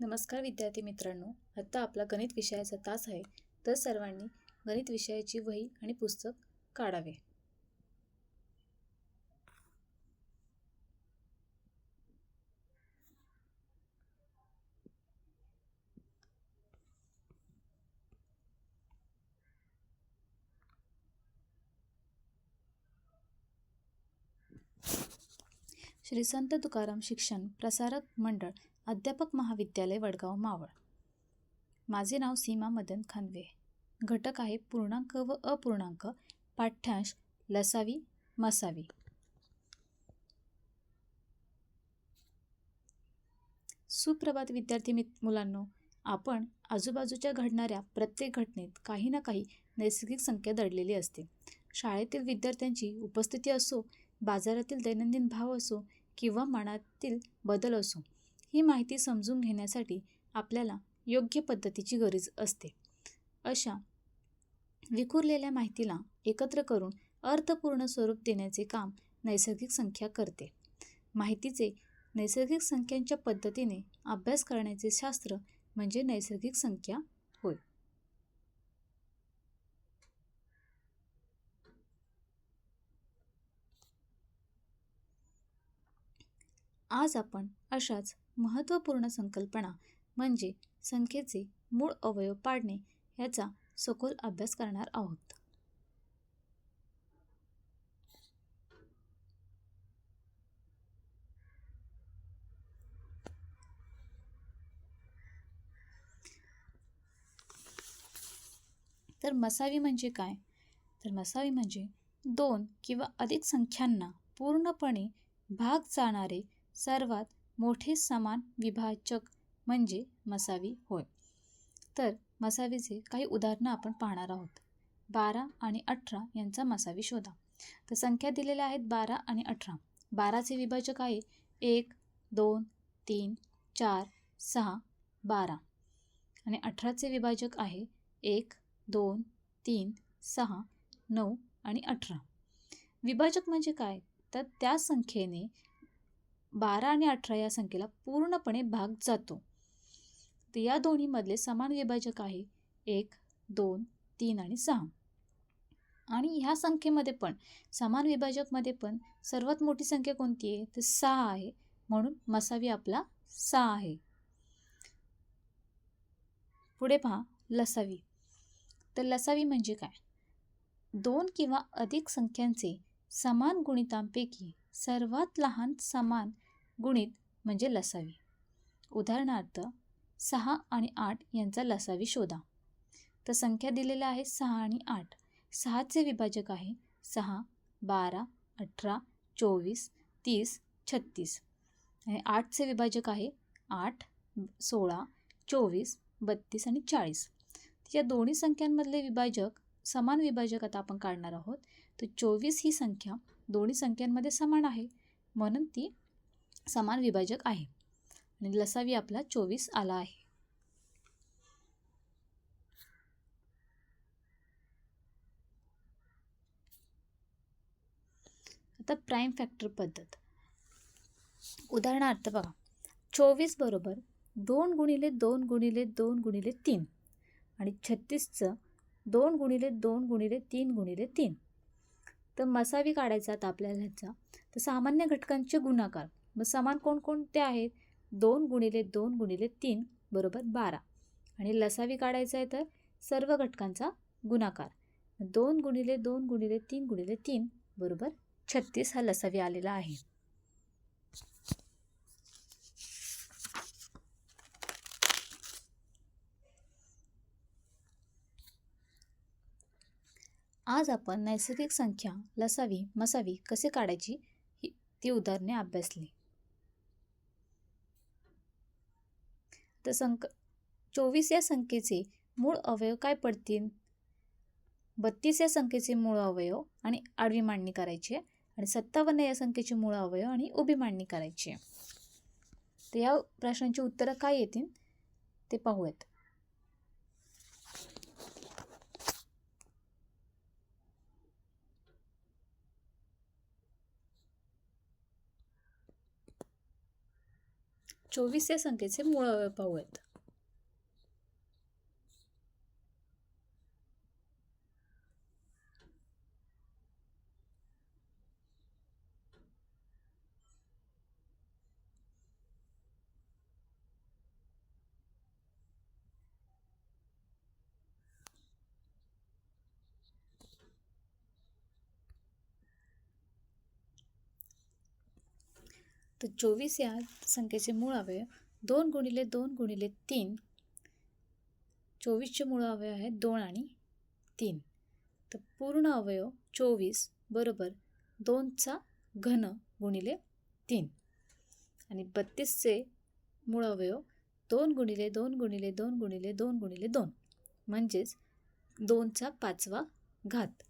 नमस्कार विद्यार्थी मित्रांनो, आता आपला गणित विषयाचा तास आहे. तर सर्वांनी गणित विषयाची वही आणि पुस्तक काढावे. श्री संत तुकाराम शिक्षण प्रसारक मंडळ, अध्यापक महाविद्यालय, वडगाव, मावळ. माझे नाव सीमा मदन खानवे. घटक आहे पूर्णांक व अपूर्णांक. पाठ्यांश लसावी मसावी. सुप्रभात विद्यार्थी मुलांनो, आपण आजूबाजूच्या घडणाऱ्या प्रत्येक घटनेत काही ना काही नैसर्गिक संख्या दडलेली असते. शाळेतील विद्यार्थ्यांची उपस्थिती असो, बाजारातील दैनंदिन भाव असो किंवा मनातील बदल असो, ही माहिती समजून घेण्यासाठी आपल्याला योग्य पद्धतीची गरज असते. अशा विखुरलेल्या माहितीला एकत्र करून अर्थपूर्ण स्वरूप देण्याचे काम नैसर्गिक संख्या करते. माहितीचे नैसर्गिक संख्यांच्या पद्धतीने अभ्यास करण्याचे शास्त्र म्हणजे नैसर्गिक संख्या होय. आज आपण अशाच महत्त्वपूर्ण संकल्पना म्हणजे संख्येचे मूळ अवयव पाडणे याचा सखोल अभ्यास करणार आहोत. तर मसावी म्हणजे काय? तर मसावी म्हणजे दोन किंवा अधिक संख्यांना पूर्णपणे भाग जाणारे सर्वात मोठे समान विभाजक म्हणजे मसावी होय. तर मसावीचे काही उदाहरणं आपण पाहणार आहोत. 12 आणि 18 यांचा मसावी शोधा. तर संख्या दिलेल्या आहेत 12 आणि 18. 12चे विभाजक आहे 1, 2, 3, 4, 6, 12 आणि 18चे विभाजक आहे 1, 2, 3, 6, 9 आणि 18. विभाजक म्हणजे काय? तर त्या संख्येने 12 आणि 18 या संख्येला पूर्णपणे भाग जातो. तर या दोन्हीमधले समान विभाजक आहे 1, 2, 3 आणि 6. आणि ह्या संख्येमध्ये पण समान विभाजकमध्ये पण सर्वात मोठी संख्या कोणती आहे? तर 6 आहे. म्हणून मसावी आपला 6 आहे. पुढे पहा लसावी. तर लसावी म्हणजे काय? दोन किंवा अधिक संख्यांचे समान गुणितांपैकी सर्वात लहान समान गुणित म्हणजे लसावी. उदाहरणार्थ 6 आणि 8 यांचा लसावी शोधा. तर संख्या दिलेल्या आहे 6 आणि 8. 6चे विभाजक आहे 6, 12, 18, 24, 30, 36 आणि 8चे विभाजक आहे 8, 16, 24, 32 आणि 40. या दोन्ही संख्यांमधले विभाजक समान विभाजक आता आपण काढणार आहोत. तर 24 ही संख्या दोन्ही संख्यांमध्ये समान आहे म्हणून ती समान विभाजक आहे आणि लसावी आपला 24 आला आहे. आता प्राईम फॅक्टर पद्धत. उदाहरणार्थ बघा, 24 बरोबर 2 गुणिले 2 गुणिले 2 गुणिले 3 आणि 36चं 2 गुणिले 2 गुणिले 3 गुणिले 3. तर मसावी काढायचा आता आपल्याला ह्याचा. तर सामान्य घटकांचे गुणाकार मग समान कोणकोणते आहेत? 2 गुणिले 2 गुणिले 3 बरोबर 12 आणि लसावी काढायचा आहे तर सर्व घटकांचा गुणाकार 2 गुणिले 2 गुणिले 3 गुणिले 3 बरोबर 36 हा लसावी आलेला आहे. आज आपण नैसर्गिक संख्या लसावी मसावी कसे काढायची ती उदाहरणे अभ्यासली. तर 24 या संख्येचे मूळ अवयव काय पडतील? 32 या संख्येचे मूळ अवयव आणि आडवी मांडणी करायची आहे आणि 57 या संख्येचे मूळ अवयव आणि उभी मांडणी करायची आहे. तर या प्रश्नांची उत्तरं काय येतील ते पाहूयात. 24 या संख्येचे मूळ अवयव पाहूयात. तर 24 या संख्येचे मूळ अवयव 2 गुणिले 2 गुणिले 3. 24चे मूळ अवयव आहेत 2 आणि 3. तर पूर्ण अवयव 24 बरोबर 2चा घन गुणिले 3. आणि 32चे मूळ अवयव 2 गुणिले 2 गुणिले 2 गुणिले 2 गुणिले 2 म्हणजेच 2चा 5वा घात.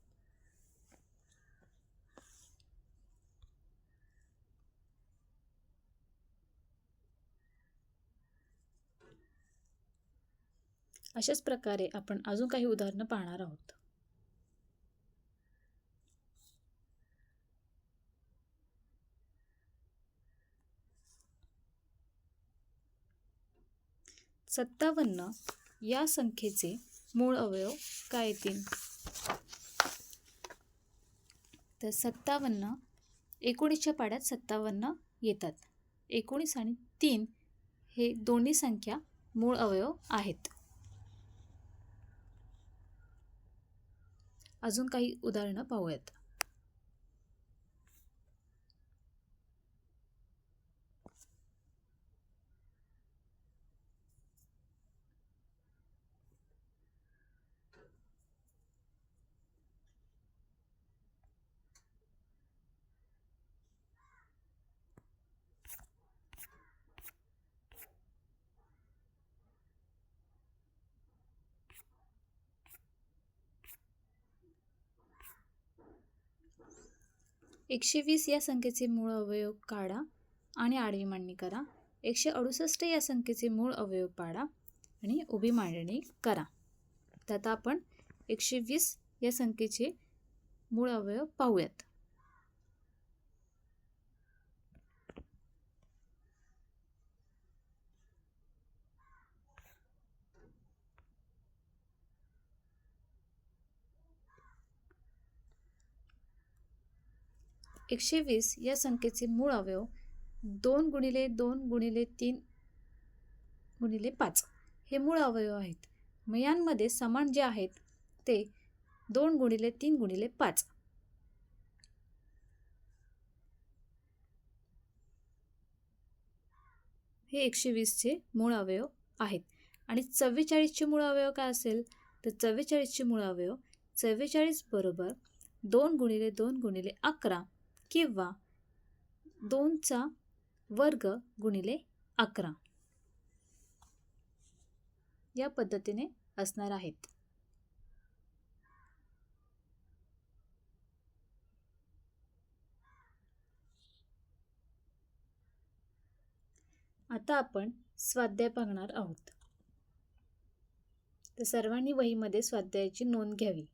अशाच प्रकारे आपण अजून काही उदाहरणं पाहणार आहोत. सत्तावन्न या संख्येचे मूळ अवयव काय येतील? तर 57 19च्या पाड्यात 57 येतात. 19 आणि 3 हे दोन्ही संख्या मूळ अवयव आहेत. अजून काही उदाहरणं पाहूयात. एकशे 20 या संख्येचे मूळ अवयव काढा आणि आडवी मांडणी करा. 168 या संख्येचे मूळ अवयव पाडा आणि उभी मांडणी करा. तर आता आपण 120 या संख्येचे मूळ अवयव पाहूयात. एकशे 20 या संख्येचे मूळ अवयव 2 गुणिले 2 गुणिले 3 गुणिले 5 हे मूळ अवयव आहेत. मग यांमध्ये समान जे आहेत ते 2 गुणिले 3 गुणिले 5. हे 120चे मूळ अवयव आहेत. आणि 44चे मूळ अवयव काय असेल? तर 44चे मूळ अवयव 44 बरोबर 2 गुणिले 2 गुणिले 11 किंवा 2चा वर्ग गुणिले 11 या पद्धतीने असणार आहेत. आता आपण स्वाध्याय पाहणार आहोत. तर सर्वांनी वहीमध्ये स्वाध्यायाची नोंद घ्यावी.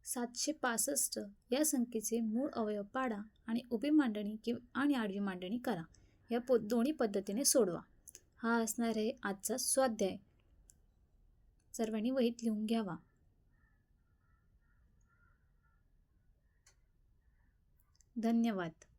सातशे 65 या संख्येचे मूळ अवयव पाडा आणि उभी मांडणी आणि आडवी मांडणी करा. या दोन्ही पद्धतीने सोडवा. हा असणार आहे आजचा स्वाध्याय. सर्वांनी वहीत लिहून घ्यावा. धन्यवाद.